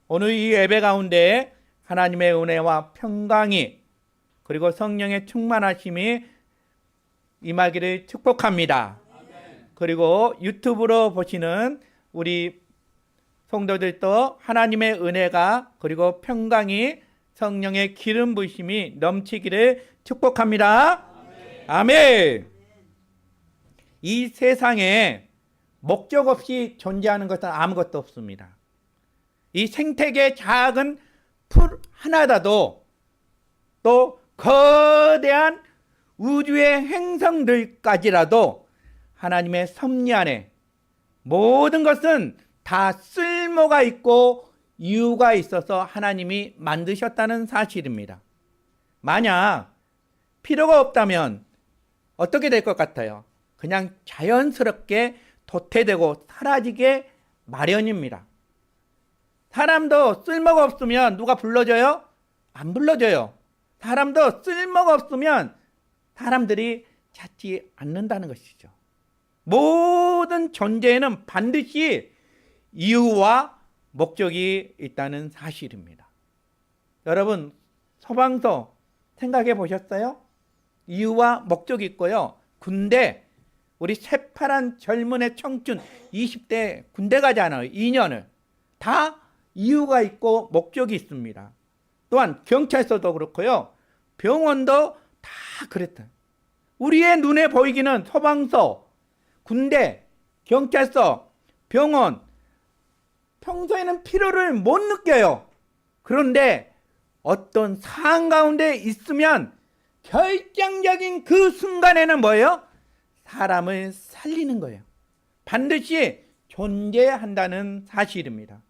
오늘 이 예배 가운데 하나님의 은혜와 평강이 그리고 성령의 충만하심이 임하기를 축복합니다. 그리고 유튜브로 보시는 우리 성도들도 하나님의 은혜가 그리고 평강이 성령의 기름 부으심이 넘치기를 축복합니다. 아멘. 이 세상에 목적 없이 존재하는 것은 아무것도 없습니다. 이 생태계 작은 풀 하나라도 또 거대한 우주의 행성들까지라도 하나님의 섭리 안에 모든 것은 다 쓸모가 있고 이유가 있어서 하나님이 만드셨다는 사실입니다. 만약 필요가 없다면 어떻게 될 것 같아요? 그냥 자연스럽게 도태되고 사라지게 마련입니다. 사람도 쓸모가 없으면 누가 불러줘요? 안 불러줘요. 사람도 쓸모가 없으면 사람들이 찾지 않는다는 것이죠. 모든 존재에는 반드시 이유와 목적이 있다는 사실입니다. 여러분, 소방서 생각해 보셨어요? 이유와 목적이 있고요. 군대, 우리 새파란 젊은의 청춘 20대 군대 가잖아요. 2년을. 다 이유가 있고 목적이 있습니다. 또한 경찰서도 그렇고요. 병원도 다 그랬다. 우리의 눈에 보이기는 소방서, 군대, 경찰서, 병원 평소에는 필요를 못 느껴요. 그런데 어떤 상황 가운데 있으면 결정적인 그 순간에는 뭐예요? 사람을 살리는 거예요. 반드시 존재한다는 사실입니다.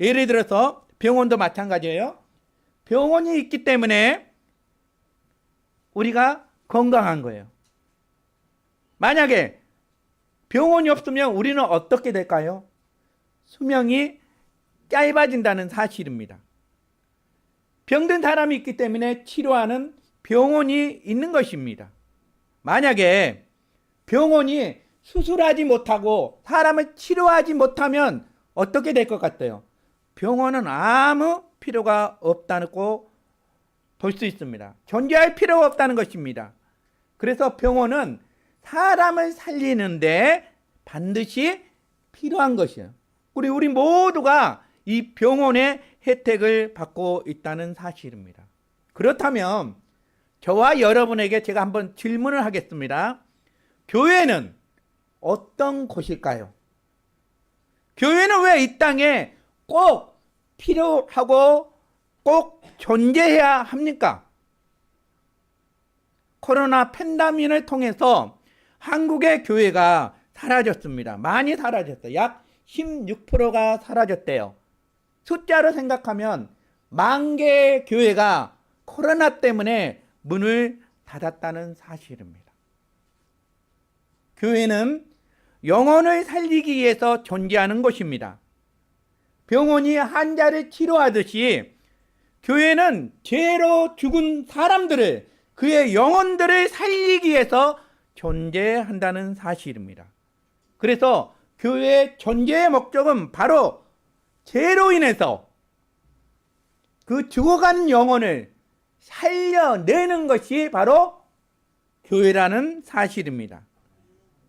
예를 들어서 병원도 마찬가지예요. 병원이 있기 때문에 우리가 건강한 거예요. 만약에 병원이 없으면 우리는 어떻게 될까요? 수명이 짧아진다는 사실입니다. 병든 사람이 있기 때문에 치료하는 병원이 있는 것입니다. 만약에 병원이 수술하지 못하고 사람을 치료하지 못하면 어떻게 될 것 같아요? 병원은 아무 필요가 없다고 볼 수 있습니다. 존재할 필요가 없다는 것입니다. 그래서 병원은 사람을 살리는데 반드시 필요한 것이에요. 우리 모두가 이 병원의 혜택을 받고 있다는 사실입니다. 그렇다면 저와 여러분에게 제가 한번 질문을 하겠습니다. 교회는 어떤 곳일까요? 교회는 왜 이 땅에 꼭 필요하고 꼭 존재해야 합니까? 코로나 팬데믹을 통해서 한국의 교회가 사라졌습니다. 많이 사라졌어요. 약 16%가 사라졌대요. 숫자로 생각하면 10,000개의 교회가 코로나 때문에 문을 닫았다는 사실입니다. 교회는 영혼을 살리기 위해서 존재하는 곳입니다. 병원이 환자를 치료하듯이 교회는 죄로 죽은 사람들을 그의 영혼들을 살리기 위해서 존재한다는 사실입니다. 그래서 교회의 존재의 목적은 바로 죄로 인해서 그 죽어가는 영혼을 살려내는 것이 바로 교회라는 사실입니다.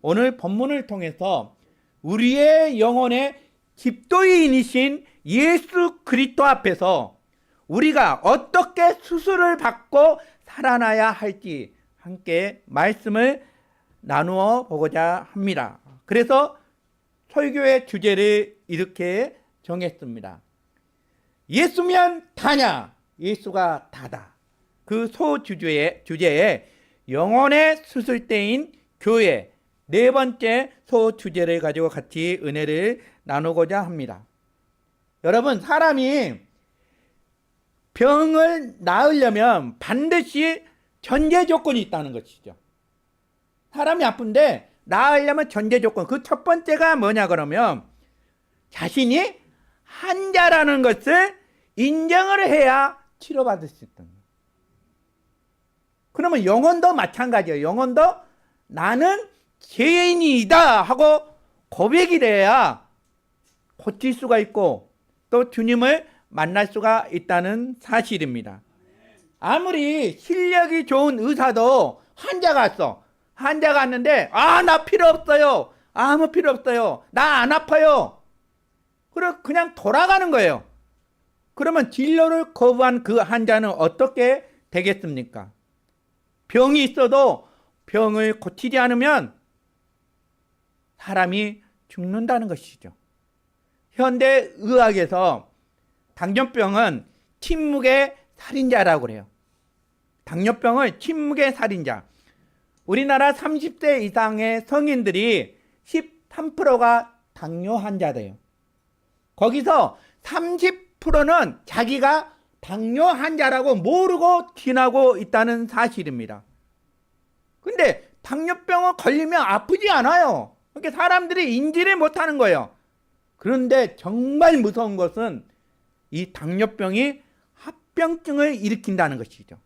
오늘 본문을 통해서 우리의 영혼의 집도인이신 예수 그리스도 앞에서 우리가 어떻게 수술을 받고 살아나야 할지 함께 말씀을 나누어 보고자 합니다. 그래서 설교의 주제를 이렇게 정했습니다. 예수면 다냐? 예수가 다다. 그 소주제에 영혼의 수술대인 교회 네 번째 소주제를 가지고 같이 은혜를 나누고자 합니다. 여러분, 사람이 병을 나으려면 반드시 전제 조건이 있다는 것이죠. 사람이 아픈데 나으려면 전제 조건, 그 첫 번째가 뭐냐 그러면 자신이 환자라는 것을 인정을 해야 치료받을 수 있다. 그러면 영혼도 마찬가지예요. 영혼도 나는 죄인이다 하고 고백이 돼야 고칠 수가 있고 또 주님을 만날 수가 있다는 사실입니다. 아무리 실력이 좋은 의사도 환자가 왔어. 환자가 왔는데 나 필요 없어요. 아무 필요 없어요. 나 안 아파요. 그냥 돌아가는 거예요. 그러면 진료를 거부한 그 환자는 어떻게 되겠습니까? 병이 있어도 병을 고치지 않으면 사람이 죽는다는 것이죠. 현대 의학에서 당뇨병은 침묵의 살인자라고 그래요. 당뇨병을 침묵의 살인자. 우리나라 30세 이상의 성인들이 13%가 당뇨 환자래요. 거기서 30%는 자기가 당뇨 환자라고 모르고 지나고 있다는 사실입니다. 근데 당뇨병을 걸리면 아프지 않아요. 그러니까 사람들이 인지를 못하는 거예요. 그런데 정말 무서운 것은 이 당뇨병이 합병증을 일으킨다는 것이죠.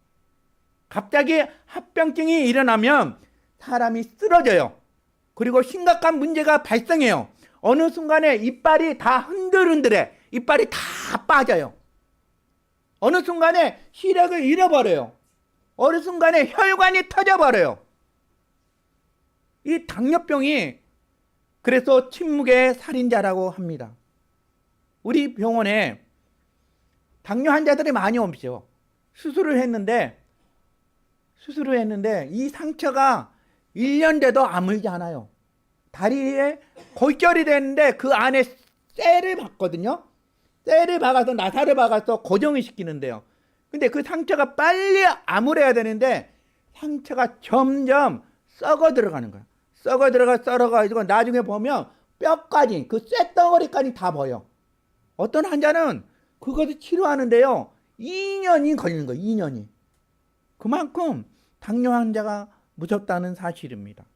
갑자기 합병증이 일어나면 사람이 쓰러져요. 그리고 심각한 문제가 발생해요. 어느 순간에 이빨이 다 흔들흔들해. 이빨이 다 빠져요. 어느 순간에 시력을 잃어버려요. 어느 순간에 혈관이 터져버려요. 이 당뇨병이 그래서 침묵의 살인자라고 합니다. 우리 병원에 당뇨 환자들이 많이 오죠. 수술을 했는데 이 상처가 1년 돼도 아물지 않아요. 다리에 골절이 됐는데 그 안에 쇠를 박거든요. 쇠를 박아서 나사를 박아서 고정을 시키는데요. 근데 그 상처가 빨리 아물어야 되는데 상처가 점점 썩어 들어가는 거예요. 썩어가지고 나중에 보면 뼈까지, 그 쇳덩어리까지 다 보여. 어떤 환자는 그것을 치료하는데요, 2년이 걸리는 거예요. 2년이. 그만큼 당뇨 환자가 무섭다는 사실입니다.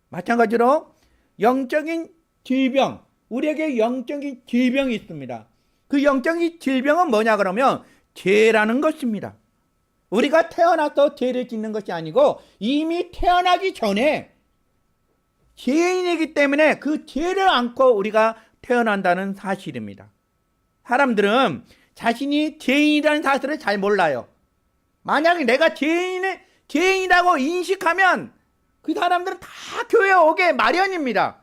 마찬가지로 영적인 질병, 우리에게 영적인 질병이 있습니다. 그 영적인 질병은 뭐냐 그러면 죄라는 것입니다. 우리가 태어나서 죄를 짓는 것이 아니고 이미 태어나기 전에 죄인이기 때문에 그 죄를 안고 우리가 태어난다는 사실입니다. 사람들은 자신이 죄인이라는 사실을 잘 몰라요. 만약에 내가 죄인이라고 인식하면 그 사람들은 다 교회에 오게 마련입니다.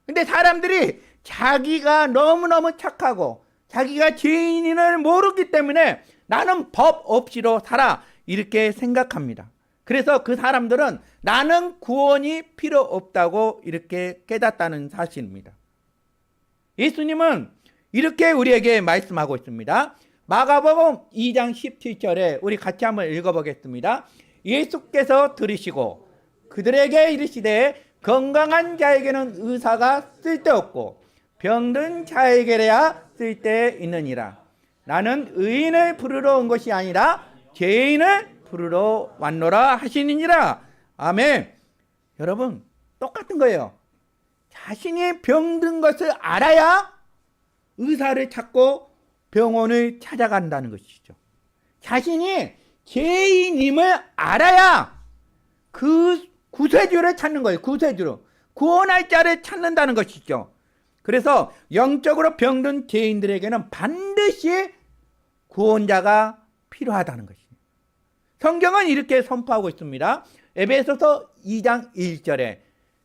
근데 사람들이 자기가 너무너무 착하고 자기가 죄인을 모르기 때문에 나는 법 없이로 살아 이렇게 생각합니다. 그래서 그 사람들은 나는 구원이 필요 없다고 이렇게 깨닫다는 사실입니다. 예수님은 이렇게 우리에게 말씀하고 있습니다. 마가복음 2장 17절에 우리 같이 한번 읽어보겠습니다. 예수께서 들으시고 그들에게 이르시되 건강한 자에게는 의사가 쓸데없고 병든 자에게야 쓸데있느니라. 나는 의인을 부르러 온 것이 아니라 죄인을 부르러 왔노라 하시니라. 아멘. 여러분, 똑같은 거예요. 자신이 병든 것을 알아야 의사를 찾고 병원을 찾아간다는 것이죠. 자신이 죄인임을 알아야 그 구세주를 찾는 거예요. 구세주로. 구원할 자를 찾는다는 것이죠. 그래서 영적으로 병든 죄인들에게는 반드시 구원자가 필요하다는 것입니다. 성경은 이렇게 선포하고 있습니다. 에베소서 2장 1절에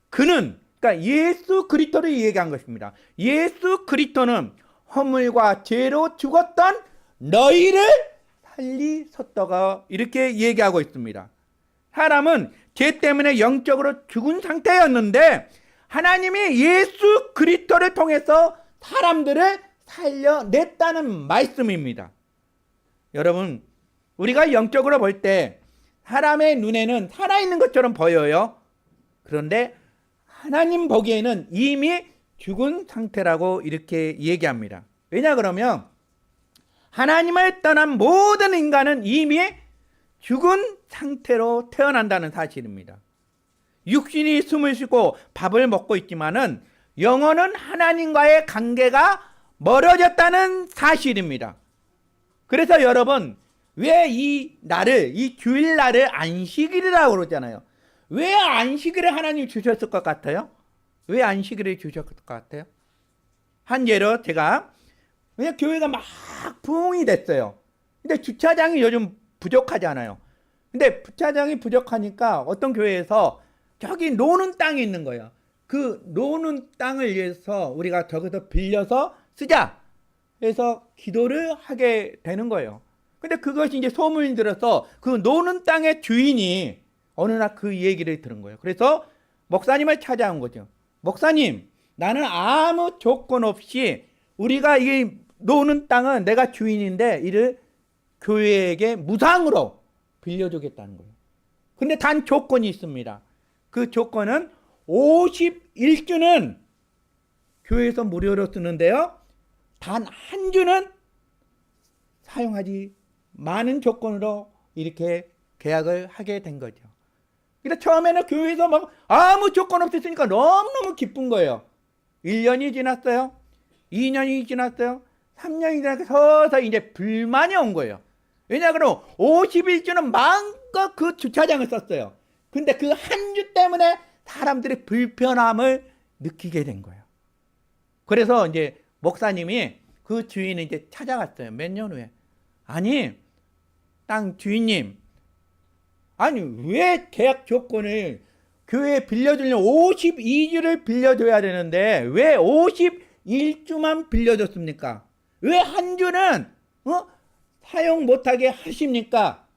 그는, 그러니까 예수 그리스도를 얘기한 것입니다. 예수 그리스도는 허물과 죄로 죽었던 너희를 살리셨다가 이렇게 얘기하고 있습니다. 사람은 죄 때문에 영적으로 죽은 상태였는데 하나님이 예수 그리스도를 통해서 사람들을 살려냈다는 말씀입니다. 여러분, 우리가 영적으로 볼 때 사람의 눈에는 살아있는 것처럼 보여요. 그런데 하나님 보기에는 이미 죽은 상태라고 이렇게 얘기합니다. 왜냐 그러면 하나님을 떠난 모든 인간은 이미 죽은 상태로 태어난다는 사실입니다. 육신이 숨을 쉬고 밥을 먹고 있지만은 영혼은 하나님과의 관계가 멀어졌다는 사실입니다. 그래서 여러분, 왜 이 날을, 이 주일날을 안식일이라고 그러잖아요. 왜 안식일을 하나님이 주셨을 것 같아요? 왜 안식일을 주셨을 것 같아요? 한 예로 제가 그냥 교회가 막 부흥이 됐어요. 근데 주차장이 요즘 부족하잖아요. 근데 주차장이 부족하니까 어떤 교회에서 저기 노는 땅이 있는 거예요. 그 노는 땅을 위해서 우리가 저기서 빌려서 쓰자 해서 기도를 하게 되는 거예요. 근데 그것이 이제 소문이 들어서 그 노는 땅의 주인이 어느 날 그 얘기를 들은 거예요. 그래서 목사님을 찾아온 거죠. 목사님, 나는 아무 조건 없이 우리가 이 노는 땅은 내가 주인인데 이를 교회에게 무상으로 빌려주겠다는 거예요. 근데 단 조건이 있습니다. 그 조건은 51주는 교회에서 무료로 쓰는데요. 단 한 주는 사용하지 많은 조건으로 이렇게 계약을 하게 된 거죠. 그러니까 처음에는 교회에서 막 아무 조건 없었으니까 너무너무 기쁜 거예요. 1년이 지났어요. 2년이 지났어요. 3년이 지나서 이제 불만이 온 거예요. 왜냐 그러면 51주는 마음껏 그 주차장을 썼어요. 근데 그 한 주 때문에 사람들이 불편함을 느끼게 된 거예요. 그래서 이제 목사님이 그 주인을 이제 찾아갔어요. 몇 년 후에. 아니, 땅 주인님, 아니 왜 계약 조건을 교회에 빌려주려면 52주를 빌려줘야 되는데 왜 51주만 빌려줬습니까? 왜 한 주는 사용 못하게 하십니까?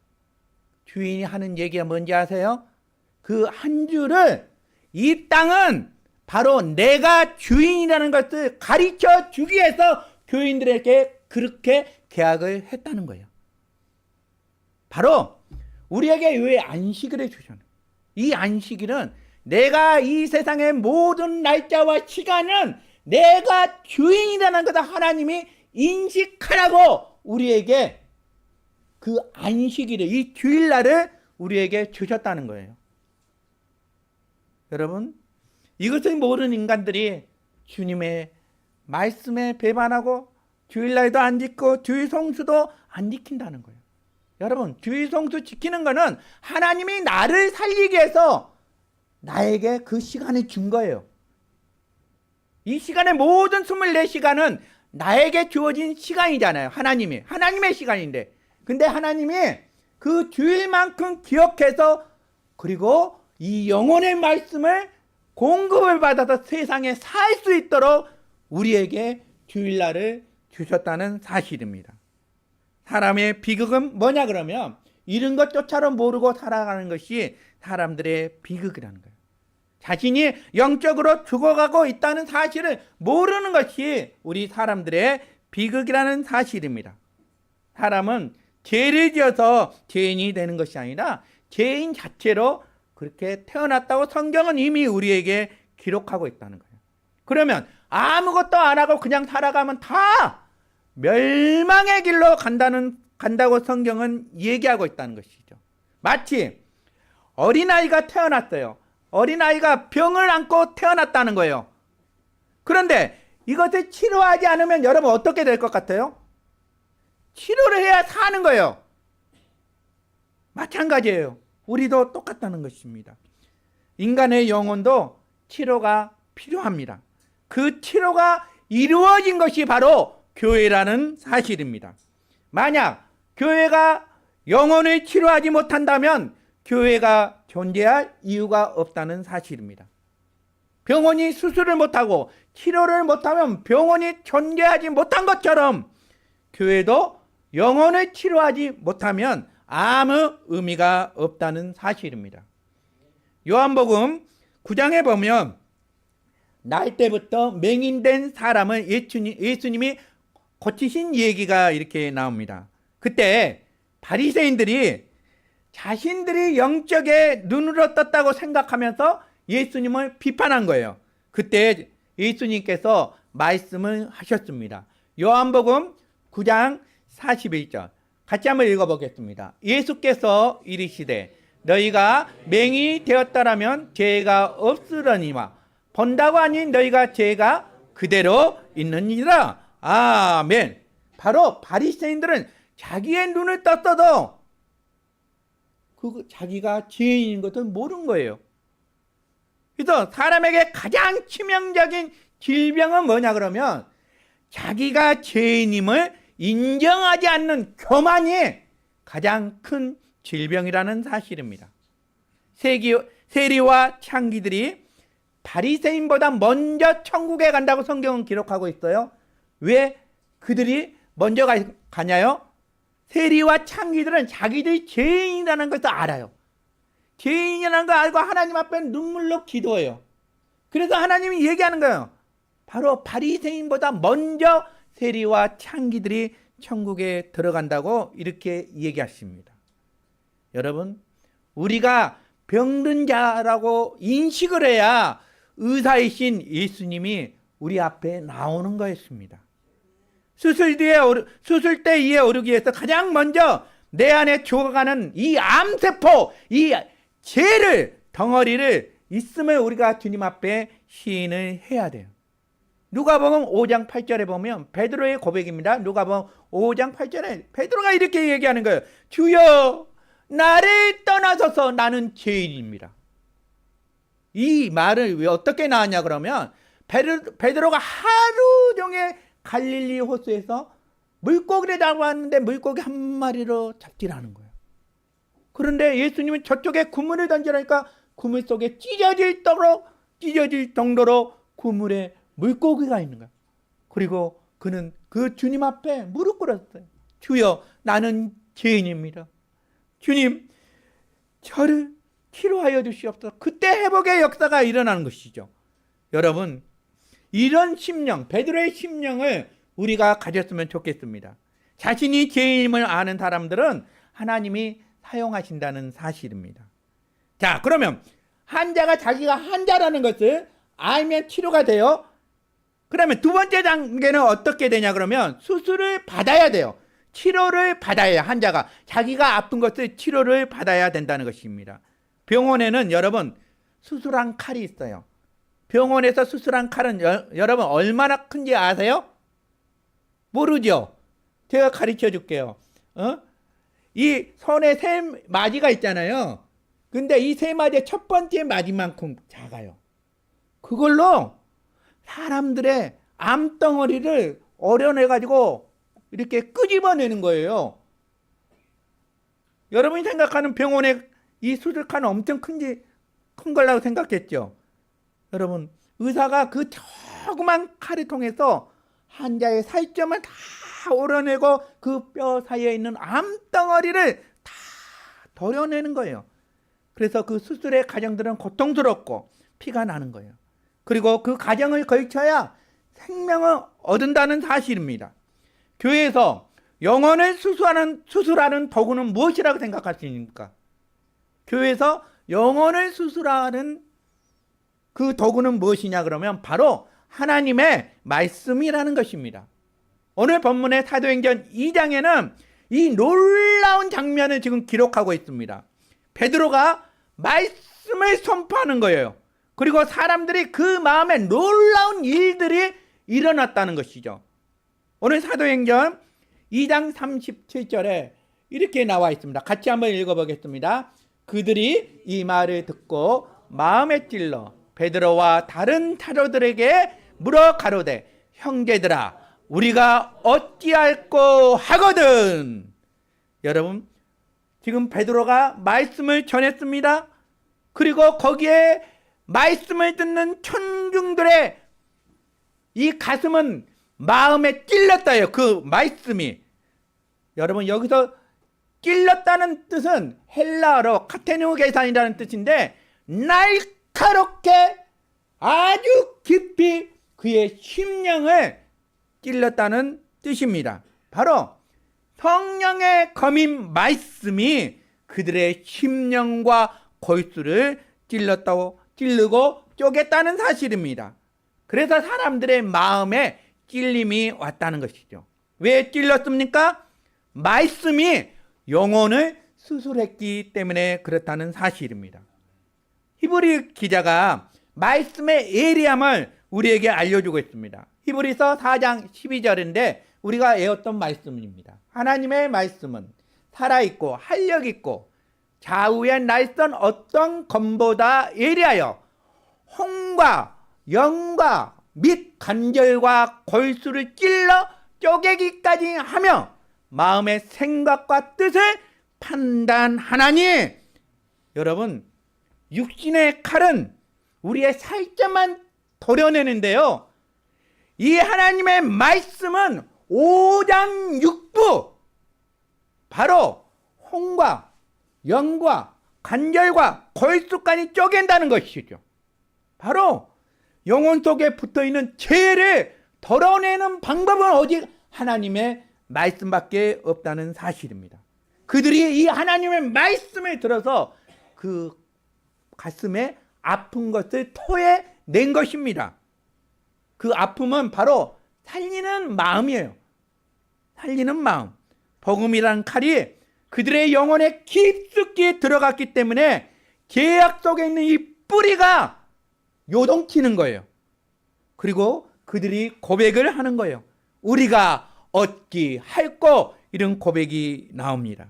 주인이 하는 얘기가 뭔지 아세요? 그 한 주를 이 땅은 바로 내가 주인이라는 것을 가르쳐 주기 위해서 교인들에게 그렇게 계약을 했다는 거예요. 바로 우리에게 왜 안식을 해주셨나? 이 안식일은 내가 이 세상의 모든 날짜와 시간은 내가 주인이라는 것을 하나님이 인식하라고 우리에게 그 안식일을, 이 주일날을 우리에게 주셨다는 거예요. 여러분, 이것을 모르는 인간들이 주님의 말씀에 배반하고 주일날도 안 지키고 주일 성수도 안 지킨다는 거예요. 여러분, 주일 성수 지키는 거는 하나님이 나를 살리기 위해서 나에게 그 시간을 준 거예요. 이 시간의 모든 24시간은 나에게 주어진 시간이잖아요. 하나님의 시간인데. 근데 하나님이 그 주일만큼 기억해서 그리고 이 영혼의 말씀을 공급을 받아서 세상에 살 수 있도록 우리에게 주일날을 주셨다는 사실입니다. 사람의 비극은 뭐냐 그러면 이런 것조차도 모르고 살아가는 것이 사람들의 비극이라는 거예요. 자신이 영적으로 죽어가고 있다는 사실을 모르는 것이 우리 사람들의 비극이라는 사실입니다. 사람은 죄를 지어서 죄인이 되는 것이 아니라 죄인 자체로 그렇게 태어났다고 성경은 이미 우리에게 기록하고 있다는 거예요. 그러면 아무것도 안 하고 그냥 살아가면 다 멸망의 길로 간다고 성경은 얘기하고 있다는 것이죠. 마치 어린아이가 태어났어요. 어린아이가 병을 안고 태어났다는 거예요. 그런데 이것을 치료하지 않으면 여러분 어떻게 될 것 같아요? 치료를 해야 사는 거예요. 마찬가지예요. 우리도 똑같다는 것입니다. 인간의 영혼도 치료가 필요합니다. 그 치료가 이루어진 것이 바로 교회라는 사실입니다. 만약 교회가 영혼을 치료하지 못한다면 교회가 존재할 이유가 없다는 사실입니다. 병원이 수술을 못하고 치료를 못하면 병원이 존재하지 못한 것처럼 교회도 영혼을 치료하지 못하면 아무 의미가 없다는 사실입니다. 요한복음 9장에 보면 날 때부터 맹인된 사람을 예수님이 고치신 얘기가 이렇게 나옵니다. 그때 바리새인들이 자신들이 영적에 눈으로 떴다고 생각하면서 예수님을 비판한 거예요. 그때 예수님께서 말씀을 하셨습니다. 요한복음 9장 41절 같이 한번 읽어보겠습니다. 예수께서 이르시되 너희가 맹인이 되었다라면 죄가 없으려니와 본다고 하니 너희가 죄가 그대로 있느니라. 아멘. 바로 바리새인들은 자기의 눈을 떴어도 자기가 죄인인 것을 모르는 거예요. 그래서 사람에게 가장 치명적인 질병은 뭐냐 그러면 자기가 죄인임을 인정하지 않는 교만이 가장 큰 질병이라는 사실입니다. 세리와 창기들이 바리새인보다 먼저 천국에 간다고 성경은 기록하고 있어요. 왜 그들이 먼저 가냐요? 세리와 창기들은 자기들이 죄인이라는 것을 알아요. 죄인이라는 걸 알고 하나님 앞에 눈물로 기도해요. 그래서 하나님이 얘기하는 거예요. 바로 바리새인보다 먼저 세리와 창기들이 천국에 들어간다고 이렇게 얘기하십니다. 여러분, 우리가 병든 자라고 인식을 해야 의사이신 예수님이 우리 앞에 나오는 거였습니다. 수술대에 오르기 위해서 가장 먼저 내 안에 죽어가는 이 암세포, 이 죄를, 덩어리를 있음을 우리가 주님 앞에 시인을 해야 돼요. 누가복음 5장 8절에 보면 베드로의 고백입니다. 누가복음 5장 8절에 베드로가 이렇게 얘기하는 거예요. 주여, 나를 떠나소서, 나는 죄인입니다. 이 말을 왜 어떻게 나왔냐 그러면 베드로가 하루 종일 갈릴리 호수에서 물고기를 잡았는데 물고기 한 마리로 잡지라는 거예요. 그런데 예수님은 저쪽에 그물을 던지라니까 그물 속에 찢어질 정도로 그물에 물고기가 있는 거예요. 그리고 그는 그 주님 앞에 무릎 꿇었어요. 주여, 나는 죄인입니다. 주님, 저를 치료하여 주시옵소서. 그때 회복의 역사가 일어나는 것이죠. 여러분, 이런 심령, 베드로의 심령을 우리가 가졌으면 좋겠습니다. 자신이 죄인임을 아는 사람들은 하나님이 사용하신다는 사실입니다. 자, 그러면 환자가 자기가 환자라는 것을 알면 치료가 돼요. 그러면 두 번째 단계는 어떻게 되냐 그러면 수술을 받아야 돼요. 치료를 받아야 해요. 환자가 자기가 아픈 것을 치료를 받아야 된다는 것입니다. 병원에는 여러분 수술한 칼이 있어요. 병원에서 수술한 칼은 여러분 얼마나 큰지 아세요? 모르죠? 제가 가르쳐 줄게요. 이 손에 세 마디가 있잖아요. 근데 이 세 마디의 첫 번째 마디만큼 작아요. 그걸로 사람들의 암덩어리를 어려내가지고 이렇게 끄집어내는 거예요. 여러분이 생각하는 병원의 이 수술칸은 엄청 큰 걸라고 생각했죠. 여러분, 의사가 그 조그만 칼을 통해서 환자의 살점을 다 오려내고 그 뼈 사이에 있는 암덩어리를 다 덜어내는 거예요. 그래서 그 수술의 과정들은 고통스럽고 피가 나는 거예요. 그리고 그 과정을 거쳐야 생명을 얻는다는 사실입니다. 교회에서 영혼을 수술하는 도구는 무엇이라고 생각하십니까? 교회에서 영혼을 수술하는 그 도구는 무엇이냐 그러면 바로 하나님의 말씀이라는 것입니다. 오늘 본문의 사도행전 2장에는 이 놀라운 장면을 지금 기록하고 있습니다. 베드로가 말씀을 선포하는 거예요. 그리고 사람들이 그 마음에 놀라운 일들이 일어났다는 것이죠. 오늘 사도행전 2장 37절에 이렇게 나와 있습니다. 같이 한번 읽어보겠습니다. 그들이 이 말을 듣고 마음에 찔러 베드로와 다른 사도들에게 물어 가로되 형제들아 우리가 어찌할꼬 하거든. 여러분, 지금 베드로가 말씀을 전했습니다. 그리고 거기에 말씀을 듣는 천중들의 이 가슴은 마음에 찔렸다요. 그 말씀이. 여러분, 여기서 찔렸다는 뜻은 헬라어로 카테누 계산이라는 뜻인데 날카롭게 아주 깊이 그의 심령을 찔렸다는 뜻입니다. 바로 성령의 검인 말씀이 그들의 심령과 골수를 찌르고 쪼갰다는 사실입니다. 그래서 사람들의 마음에 찔림이 왔다는 것이죠. 왜 찔렸습니까? 말씀이 영혼을 수술했기 때문에 그렇다는 사실입니다. 히브리 기자가 말씀의 예리함을 우리에게 알려주고 있습니다. 히브리서 4장 12절인데 우리가 외웠던 말씀입니다. 하나님의 말씀은 살아있고 활력있고 좌우의 날선 어떤 검보다 예리하여 홍과 영과 및 관절과 골수를 찔러 쪼개기까지 하며 마음의 생각과 뜻을 판단하나니. 여러분, 육신의 칼은 우리의 살점만 도려내는데요, 이 하나님의 말씀은 오장육부, 바로 혼과 영과 관절과 골수까지 쪼갠다는 것이죠. 바로 영혼 속에 붙어있는 죄를 덜어내는 방법은 오직 하나님의 말씀밖에 없다는 사실입니다. 그들이 이 하나님의 말씀을 들어서 그 가슴에 아픈 것을 토해낸 것입니다. 그 아픔은 바로 살리는 마음이에요. 살리는 마음. 복음이라는 칼이 그들의 영혼에 깊숙이 들어갔기 때문에 죄악 속에 있는 이 뿌리가 요동치는 거예요. 그리고 그들이 고백을 하는 거예요. 우리가 어찌 할꼬, 이런 고백이 나옵니다.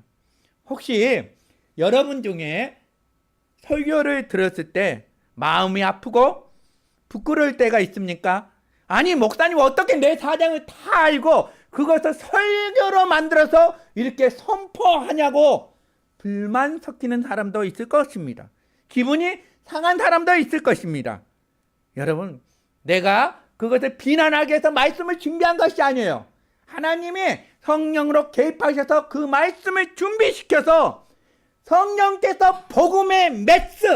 혹시 여러분 중에 설교를 들었을 때 마음이 아프고 부끄러울 때가 있습니까? 아니, 목사님 어떻게 내 사정을 다 알고 그것을 설교로 만들어서 이렇게 선포하냐고 불만 섞이는 사람도 있을 것입니다. 기분이 상한 사람도 있을 것입니다. 여러분, 내가 그것을 비난하기 위해서 말씀을 준비한 것이 아니에요. 하나님이 성령으로 개입하셔서 그 말씀을 준비시켜서 성령께서 복음의 메스,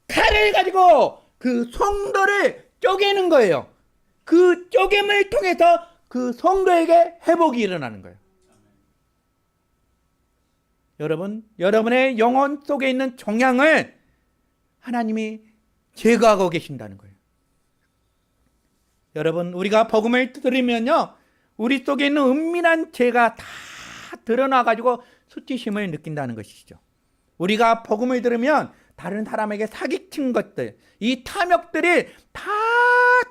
칼을 가지고 그 성도를 쪼개는 거예요. 그 쪼갰을 통해서 그 성도에게 회복이 일어나는 거예요. 여러분, 여러분의 영혼 속에 있는 종양을 하나님이 제거하고 계신다는 거예요. 여러분, 우리가 복음을 들으면요, 우리 속에 있는 은밀한 죄가 다 드러나가지고 수치심을 느낀다는 것이죠. 우리가 복음을 들으면 다른 사람에게 사기친 것들, 이 탐욕들이 다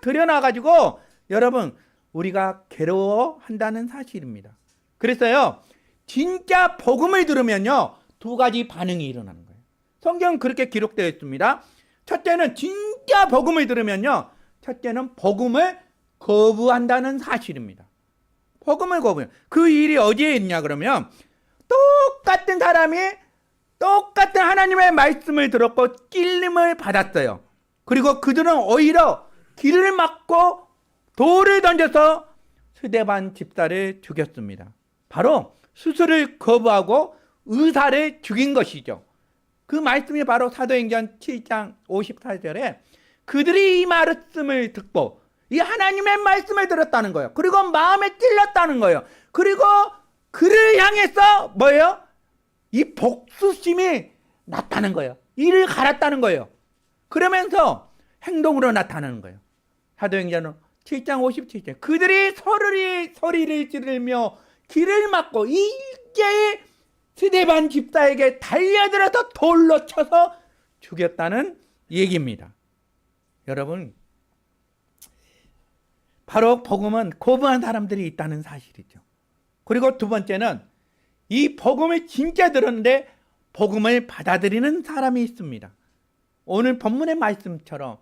드러나가지고 여러분, 우리가 괴로워한다는 사실입니다. 그래서요, 진짜 복음을 들으면요, 두 가지 반응이 일어나는 거예요. 성경은 그렇게 기록되어 있습니다. 첫째는 진짜 복음을 들으면요, 첫째는 복음을 거부한다는 사실입니다. 복음을 거부해요. 그 일이 어디에 있냐 그러면, 똑같은 사람이 똑같은 하나님의 말씀을 들었고 찔림을 받았어요. 그리고 그들은 오히려 길을 막고 돌을 던져서 스데반 집사를 죽였습니다. 바로 수술을 거부하고 의사를 죽인 것이죠. 그 말씀이 바로 사도행전 7장 54절에 그들이 이 말씀을 듣고 이 하나님의 말씀을 들었다는 거예요. 그리고 마음에 찔렸다는 거예요. 그리고 그를 향해서 뭐예요? 이 복수심이 났다는 거예요. 이를 갈았다는 거예요. 그러면서 행동으로 나타나는 거예요. 사도행전 7장 57절 그들이 소리를 지르며 길을 막고 일제히 스데반 집사에게 달려들어서 돌로 쳐서 죽였다는 얘기입니다. 여러분, 바로 복음은 거부한 사람들이 있다는 사실이죠. 그리고 두 번째는 이 복음을 진짜 들었는데 복음을 받아들이는 사람이 있습니다. 오늘 본문의 말씀처럼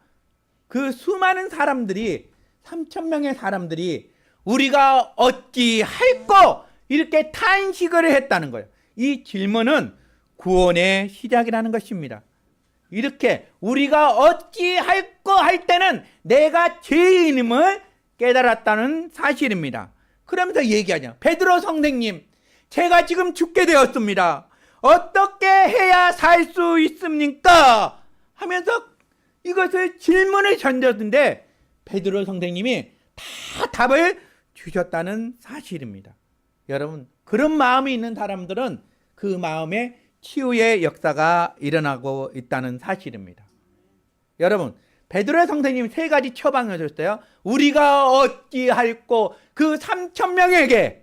그 수많은 사람들이 3,000명의 사람들이 우리가 어찌 할꼬 이렇게 탄식을 했다는 거예요. 이 질문은 구원의 시작이라는 것입니다. 이렇게 우리가 어찌 할꼬 할 때는 내가 죄인임을 깨달았다는 사실입니다. 그러면서 얘기하죠. 베드로 선생님, 제가 지금 죽게 되었습니다. 어떻게 해야 살 수 있습니까? 하면서 이것을 질문을 던졌는데 베드로 선생님이 다 답을 주셨다는 사실입니다. 여러분, 그런 마음이 있는 사람들은 그 마음에 치유의 역사가 일어나고 있다는 사실입니다. 여러분, 베드로 선생님이 세 가지 처방을 줬어요. 우리가 어찌 할꼬 그 3,000명에게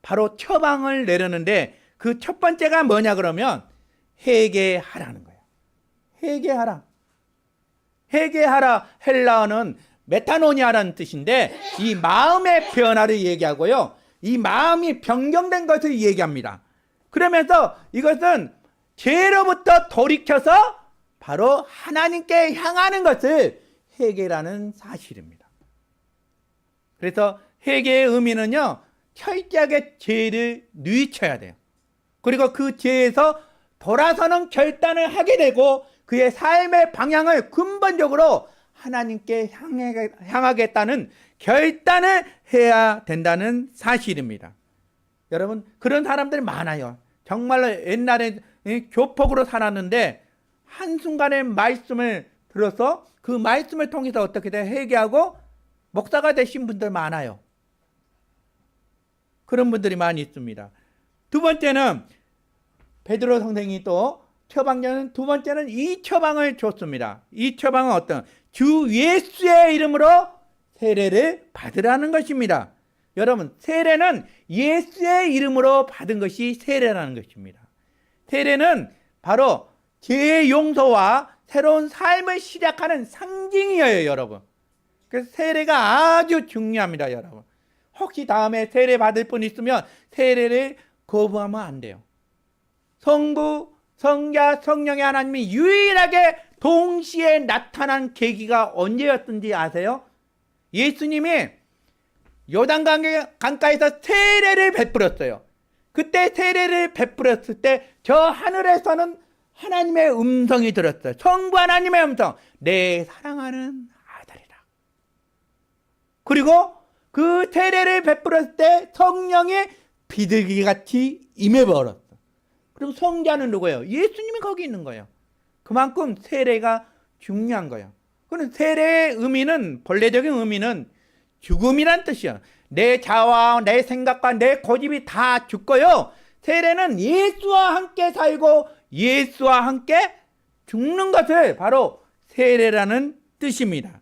바로 처방을 내렸는데 그 첫 번째가 뭐냐 그러면 회개하라는 거예요. 회개하라. 회개하라 헬라어는 메타노니아라는 뜻인데 이 마음의 변화를 얘기하고요. 이 마음이 변경된 것을 얘기합니다. 그러면서 이것은 죄로부터 돌이켜서 바로 하나님께 향하는 것을 회개라는 사실입니다. 그래서 회개의 의미는요, 철저하게 죄를 뉘우쳐야 돼요. 그리고 그 죄에서 돌아서는 결단을 하게 되고 그의 삶의 방향을 근본적으로 하나님께 향하겠다는 결단을 해야 된다는 사실입니다. 여러분, 그런 사람들이 많아요. 정말로 옛날에 교폭으로 살았는데 한순간에 말씀을 들어서 그 말씀을 통해서 어떻게 돼 회개하고 목사가 되신 분들 많아요. 그런 분들이 많이 있습니다. 두 번째는 베드로 선생이 또 처방전은 두 번째는 이 처방을 줬습니다. 이 처방은 어떤? 주 예수의 이름으로 세례를 받으라는 것입니다. 여러분, 세례는 예수의 이름으로 받은 것이 세례라는 것입니다. 세례는 바로 죄의 용서와 새로운 삶을 시작하는 상징이에요, 여러분. 그래서 세례가 아주 중요합니다, 여러분. 혹시 다음에 세례 받을 분 있으면 세례를 거부하면 안 돼요. 성부, 성자, 성령의 하나님이 유일하게 동시에 나타난 계기가 언제였던지 아세요? 예수님이 요단강가에서 세례를 베풀었어요. 그때 세례를 베풀었을 때 저 하늘에서는 하나님의 음성이 들었어요. 성부 하나님의 음성, 내 사랑하는 아들이라. 그리고 그 세례를 베풀었을 때 성령이 비둘기같이 임해버렸어. 그럼 성자는 누구예요? 예수님이 거기 있는 거예요. 그만큼 세례가 중요한 거예요. 그럼 세례의 의미는, 본래적인 의미는 죽음이란 뜻이야. 내 자아와 내 생각과 내 고집이 다 죽고요. 세례는 예수와 함께 살고 예수와 함께 죽는 것을 바로 세례라는 뜻입니다.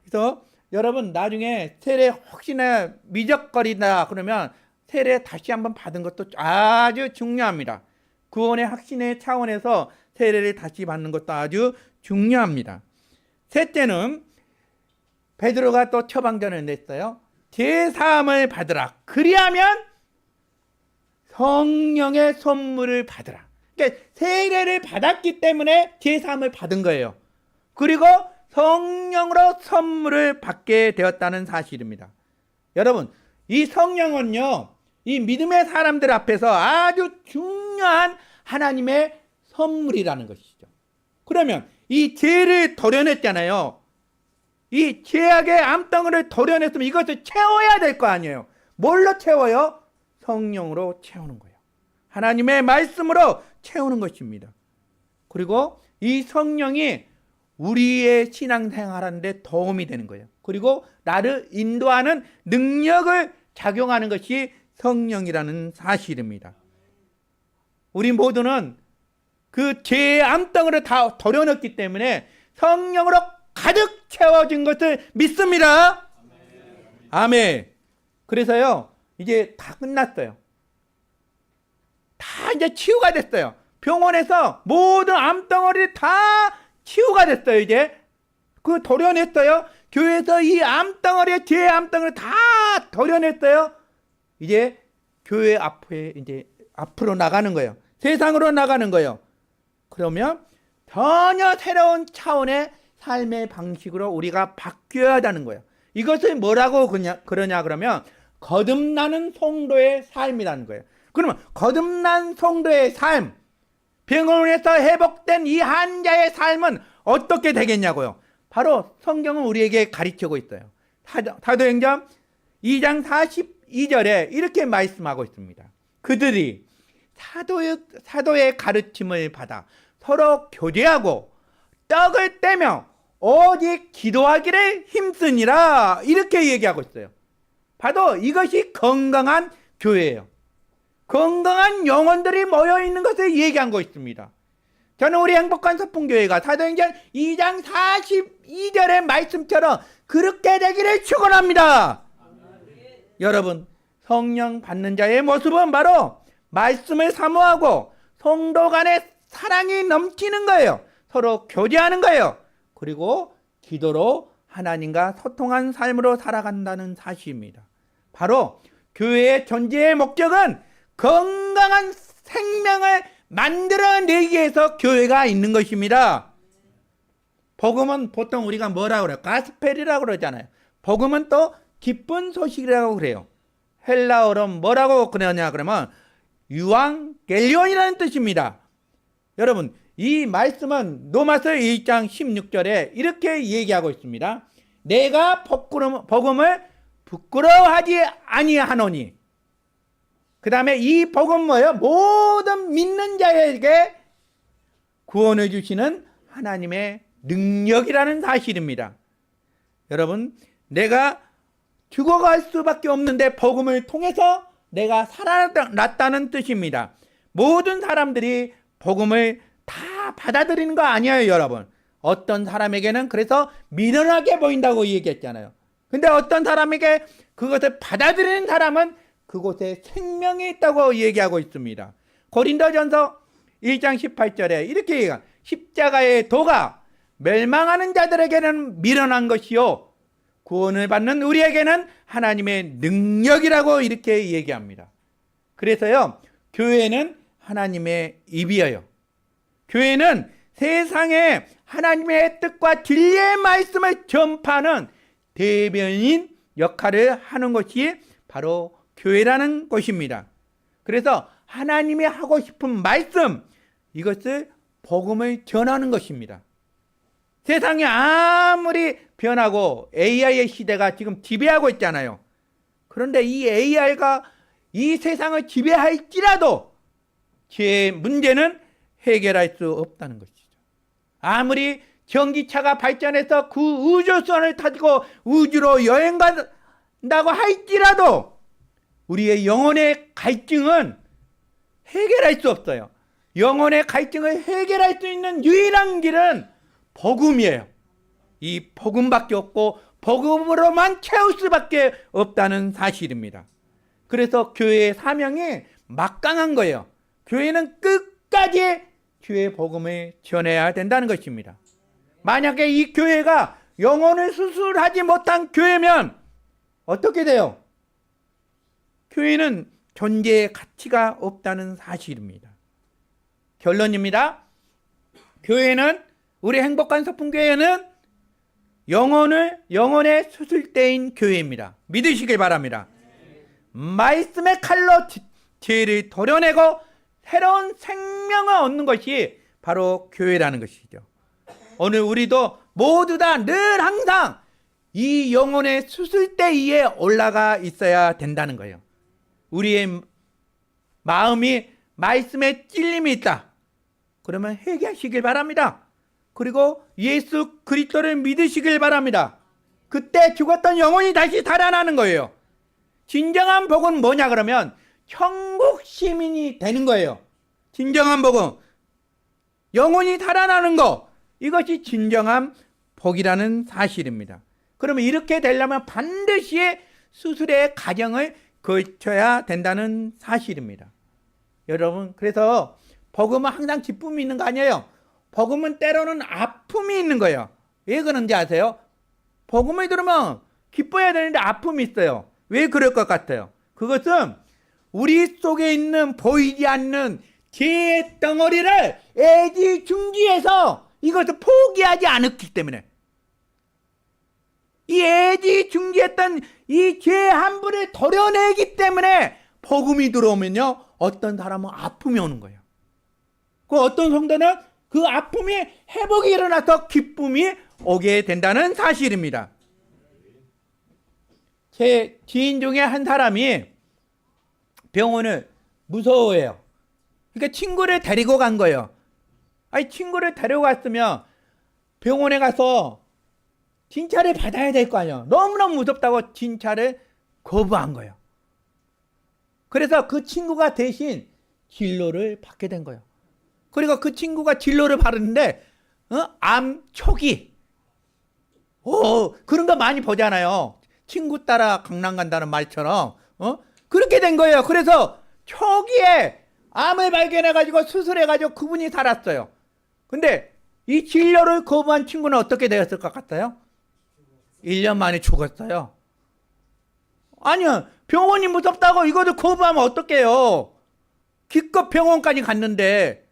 그래서 여러분, 나중에 세례 혹시나 미적거리다 그러면 세례 다시 한번 받은 것도 아주 중요합니다. 구원의 확신의 차원에서 세례를 다시 받는 것도 아주 중요합니다. 셋째는 베드로가 또 처방전을 냈어요. 제사함을 받으라. 그리하면 성령의 선물을 받으라. 그러니까 세례를 받았기 때문에 제사함을 받은 거예요. 그리고 성령으로 선물을 받게 되었다는 사실입니다. 여러분, 이 성령은요, 이 믿음의 사람들 앞에서 아주 중요한 하나님의 선물이라는 것이죠. 그러면 이 죄를 도려냈잖아요. 이 죄악의 암덩어리를 도려냈으면 이것을 채워야 될 거 아니에요. 뭘로 채워요? 성령으로 채우는 거예요. 하나님의 말씀으로 채우는 것입니다. 그리고 이 성령이 우리의 신앙생활하는데 도움이 되는 거예요. 그리고 나를 인도하는 능력을 작용하는 것이 성령이라는 사실입니다. 우리 모두는 그 죄의 암덩어리를 다 도려냈기 때문에 성령으로 가득 채워진 것을 믿습니다. 아멘. 그래서요, 이제 다 끝났어요. 다 이제 치유가 됐어요. 병원에서 모든 암덩어리 다 치유가 됐어요. 이제 그 도려냈어요. 교회에서 이 암덩어리, 죄의 암덩어리 다 도려냈어요. 이제 교회 앞에 이제 앞으로 나가는 거예요. 세상으로 나가는 거예요. 그러면 전혀 새로운 차원의 삶의 방식으로 우리가 바뀌어야 하는 거예요. 이것을 뭐라고 그러냐 그러면 거듭나는 성도의 삶이라는 거예요. 그러면 거듭난 성도의 삶, 병원에서 회복된 이 환자의 삶은 어떻게 되겠냐고요. 바로 성경은 우리에게 가르치고 있어요. 사도행전 2장 42절에 이렇게 말씀하고 있습니다. 그들이 사도의 가르침을 받아 서로 교제하고 떡을 떼며 오직 기도하기를 힘쓰니라, 이렇게 얘기하고 있어요. 바로 이것이 건강한 교회예요. 건강한 영혼들이 모여있는 것을 얘기한 거 있습니다. 저는 우리 행복한 서풍교회가 사도행전 2장 42절의 말씀처럼 그렇게 되기를 축원합니다. 여러분, 성령 받는 자의 모습은 바로 말씀을 사모하고 성도 간의 사랑이 넘치는 거예요. 서로 교제하는 거예요. 그리고 기도로 하나님과 소통한 삶으로 살아간다는 사실입니다. 바로 교회의 존재의 목적은 건강한 생명을 만들어내기 위해서 교회가 있는 것입니다. 복음은 보통 우리가 뭐라고 그래요? 가스펠이라고 그러잖아요. 복음은 또 기쁜 소식이라고 그래요. 헬라어로 뭐라고 그러냐 그러면 유앙겔리온이라는 뜻입니다. 여러분, 이 말씀은 로마서 1장 16절에 이렇게 얘기하고 있습니다. 내가 복음을 부끄러워하지 아니하노니. 그 다음에 이 복음 뭐예요? 모든 믿는 자에게 구원을 주시는 하나님의 능력이라는 사실입니다. 여러분, 내가 죽어갈 수밖에 없는데 복음을 통해서 내가 살아났다는 뜻입니다. 모든 사람들이 복음을 다 받아들이는 거 아니에요, 여러분. 어떤 사람에게는 그래서 미련하게 보인다고 얘기했잖아요. 근데 어떤 사람에게 그것을 받아들이는 사람은 그곳에 생명이 있다고 얘기하고 있습니다. 고린도전서 1장 18절에 이렇게 얘기해요. 십자가의 도가 멸망하는 자들에게는 미련한 것이요 구원을 받는 우리에게는 하나님의 능력이라고 이렇게 얘기합니다. 그래서요, 교회는 하나님의 입이에요. 교회는 세상에 하나님의 뜻과 진리의 말씀을 전파하는 대변인 역할을 하는 것이 바로 교회라는 것입니다. 그래서 하나님이 하고 싶은 말씀, 이것을 복음을 전하는 것입니다. 세상이 아무리 변하고 AI의 시대가 지금 지배하고 있잖아요. 그런데 이 AI가 이 세상을 지배할지라도 제 문제는 해결할 수 없다는 것이죠. 아무리 전기차가 발전해서 그 우주선을 타고 우주로 여행 간다고 할지라도 우리의 영혼의 갈증은 해결할 수 없어요. 영혼의 갈증을 해결할 수 있는 유일한 길은 복음이에요. 이 복음밖에 없고 복음으로만 채울 수밖에 없다는 사실입니다. 그래서 교회의 사명이 막강한 거예요. 교회는 끝까지 주의 복음을 전해야 된다는 것입니다. 만약에 이 교회가 영혼을 수술하지 못한 교회면 어떻게 돼요? 교회는 존재의 가치가 없다는 사실입니다. 결론입니다. 교회는, 우리 행복한 소풍교회는 영혼의 수술대인 교회입니다. 믿으시길 바랍니다. 말씀의 칼로 죄를 도려내고 새로운 생명을 얻는 것이 바로 교회라는 것이죠. 오늘 우리도 모두 다 늘 항상 이 영혼의 수술대 위에 올라가 있어야 된다는 거예요. 우리의 마음이 말씀에 찔림이 있다. 그러면 회개하시길 바랍니다. 그리고 예수 그리스도를 믿으시길 바랍니다. 그때 죽었던 영혼이 다시 살아나는 거예요. 진정한 복은 뭐냐 그러면 천국 시민이 되는 거예요. 진정한 복은 영혼이 살아나는 거, 이것이 진정한 복이라는 사실입니다. 그러면 이렇게 되려면 반드시 수술의 과정을 거쳐야 된다는 사실입니다. 여러분, 그래서 복음은 항상 기쁨이 있는 거 아니에요. 복음은 때로는 아픔이 있는 거예요. 왜 그런지 아세요? 복음을 들으면 기뻐야 되는데 아픔이 있어요. 왜 그럴 것 같아요? 그것은 우리 속에 있는 보이지 않는 죄의 덩어리를 애지중지해서 이것을 포기하지 않았기 때문에, 이 애지중지했던 이 죄 함부를 도려내기 때문에 복음이 들어오면요, 어떤 사람은 아픔이 오는 거예요. 그 어떤 성도는 그 아픔이 회복이 일어나서 기쁨이 오게 된다는 사실입니다. 제 지인 중에 한 사람이 병원을 무서워해요. 그러니까 친구를 데리고 간 거예요. 아니, 친구를 데려갔으면 병원에 가서 진찰을 받아야 될 거 아니에요. 너무너무 무섭다고 진찰을 거부한 거예요. 그래서 그 친구가 대신 진료를 받게 된 거예요. 그리고 그 친구가 진료를 받았는데 암 초기, 그런 거 많이 보잖아요. 친구 따라 강남 간다는 말처럼 그렇게 된 거예요. 그래서 초기에 암을 발견해가지고 수술해가지고 그분이 살았어요. 근데 이 진료를 거부한 친구는 어떻게 되었을 것 같아요? 1년 만에 죽었어요. 아니요, 병원이 무섭다고 이거를 거부하면 어떡해요? 기껏 병원까지 갔는데.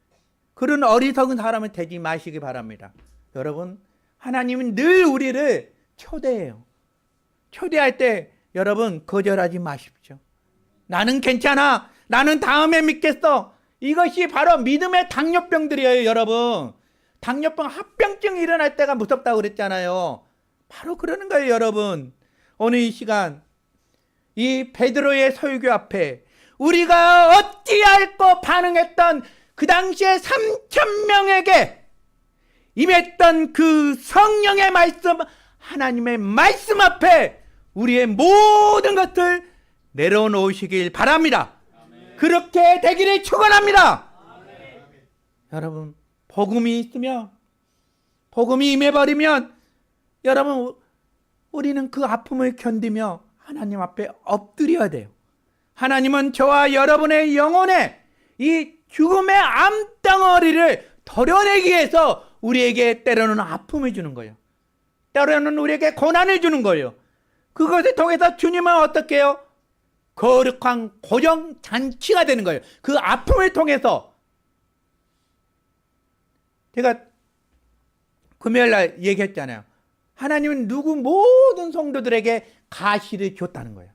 그런 어리석은 사람은 되지 마시기 바랍니다. 여러분, 하나님은 늘 우리를 초대해요. 초대할 때 여러분 거절하지 마십시오. 나는 괜찮아. 나는 다음에 믿겠어. 이것이 바로 믿음의 당뇨병들이에요, 여러분. 당뇨병 합병증이 일어날 때가 무섭다고 그랬잖아요. 바로 그러는 거예요, 여러분. 오늘 이 시간 이 베드로의 설교 앞에 우리가 어찌할꼬 반응했던 그 당시에 3,000명에게 임했던 그 성령의 말씀, 하나님의 말씀 앞에 우리의 모든 것을 내려놓으시길 바랍니다. 그렇게 되기를 축원합니다. 여러분, 복음이 있으면, 복음이 임해버리면 여러분 우리는 그 아픔을 견디며 하나님 앞에 엎드려야 돼요. 하나님은 저와 여러분의 영혼에 이 죽음의 암덩어리를 덜어내기 위해서 우리에게 때로는 아픔을 주는 거예요. 때로는 우리에게 고난을 주는 거예요. 그것을 통해서 주님은 어떻게 해요? 거룩한 고정잔치가 되는 거예요. 그 아픔을 통해서. 제가 금요일날 얘기했잖아요. 하나님은 모든 성도들에게 가시를 줬다는 거예요.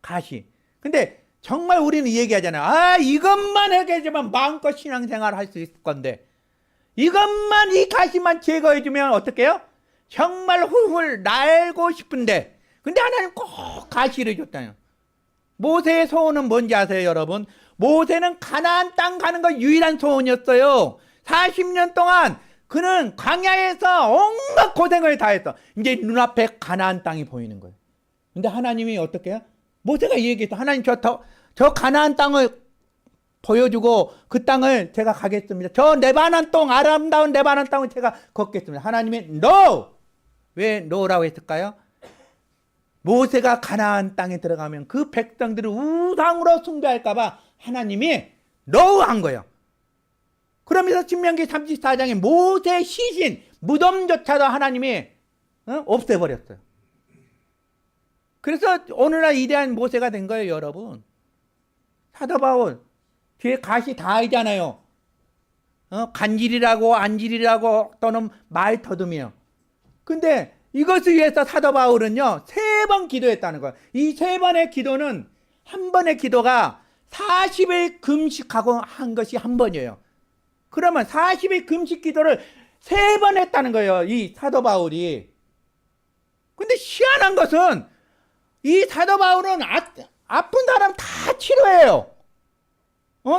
가시. 근데 정말 우리는 얘기하잖아요. 이것만 해결해주면 마음껏 신앙생활을 할 수 있을 건데, 이것만, 이 가시만 제거해주면 어떻게 해요? 정말 훌훌 날고 싶은데, 근데 하나님 꼭 가시를 줬다요. 모세의 소원은 뭔지 아세요, 여러분? 모세는 가나안 땅 가는 거 유일한 소원이었어요. 40년 동안 그는 광야에서 온갖 고생을 다 했어. 이제 눈앞에 가나안 땅이 보이는 거예요. 근데 하나님이 어떻게 해요? 모세가 얘기했어. 하나님 저 가나안 땅을 보여주고 그 땅을 제가 가겠습니다. 저 레바논 땅, 아름다운 레바논 땅을 제가 걷겠습니다. 하나님이 NO! 왜 NO라고 했을까요? 모세가 가나안 땅에 들어가면 그 백성들을 우상으로 숭배할까 봐 하나님이 NO 한 거예요. 그러면서 신명기 34장에 모세 시신 무덤조차도 하나님이 없애버렸어요. 그래서 오늘날 위대한 모세가 된 거예요, 여러분. 사도 바울 뒤에 가시 다 있잖아요. 간질이라고 안질이라고 또는 말 더듬이요. 근데 이것을 위해서 사도 바울은요 3번 기도했다는 거예요. 이 3번의 기도는 한 번의 기도가 40일 금식하고 한 것이 한 번이에요. 그러면 40일 금식 기도를 3번 했다는 거예요, 이 사도 바울이. 근데 희한한 것은 이 사도 바울은 아픈 사람 다 치료해요.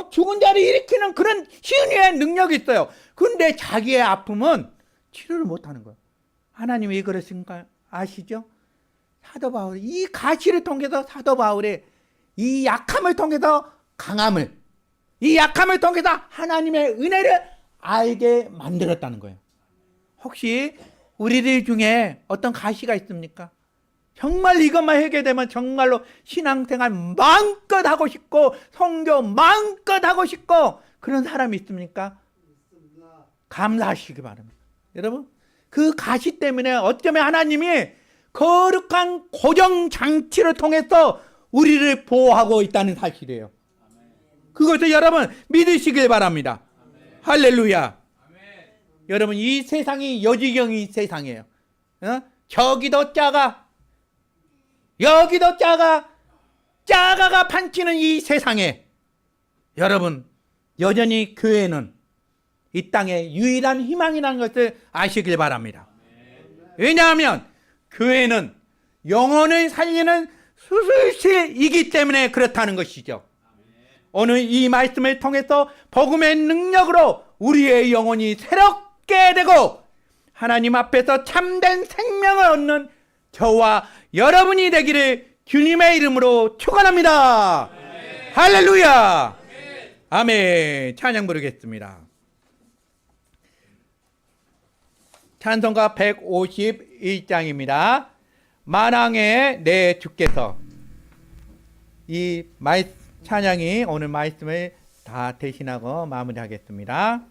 죽은 자를 일으키는 그런 희은의 능력이 있어요. 근데 자기의 아픔은 치료를 못하는 거예요. 하나님이 왜 그러신가 아시죠? 사도 바울이 이 가시를 통해서 사도 바울의 이 약함을 통해서 강함을, 이 약함을 통해서 하나님의 은혜를 알게 만들었다는 거예요. 혹시 우리들 중에 어떤 가시가 있습니까? 정말 이것만 해결되면 정말로 신앙생활 마음껏 하고 싶고 선교 마음껏 하고 싶고 그런 사람이 있습니까? 감사하시기 바랍니다. 여러분, 그 가시 때문에 어쩌면 하나님이 거룩한 고정장치를 통해서 우리를 보호하고 있다는 사실이에요. 그것을 여러분 믿으시길 바랍니다. 할렐루야. 여러분, 이 세상이 여지경이 세상이에요. 저기도 작아, 여기도 작아, 작아가 판치는 이 세상에 여러분 여전히 교회는 이 땅의 유일한 희망이라는 것을 아시길 바랍니다. 왜냐하면 교회는 영혼을 살리는 수술실이기 때문에 그렇다는 것이죠. 오늘 이 말씀을 통해서 복음의 능력으로 우리의 영혼이 새롭게 되고 하나님 앞에서 참된 생명을 얻는 저와 여러분이 되기를 주님의 이름으로 축원합니다. 할렐루야. 아멘. 찬양 부르겠습니다. 찬송가 151장입니다. 만왕의 내 주께서. 이 찬양이 오늘 말씀을 다 대신하고 마무리하겠습니다.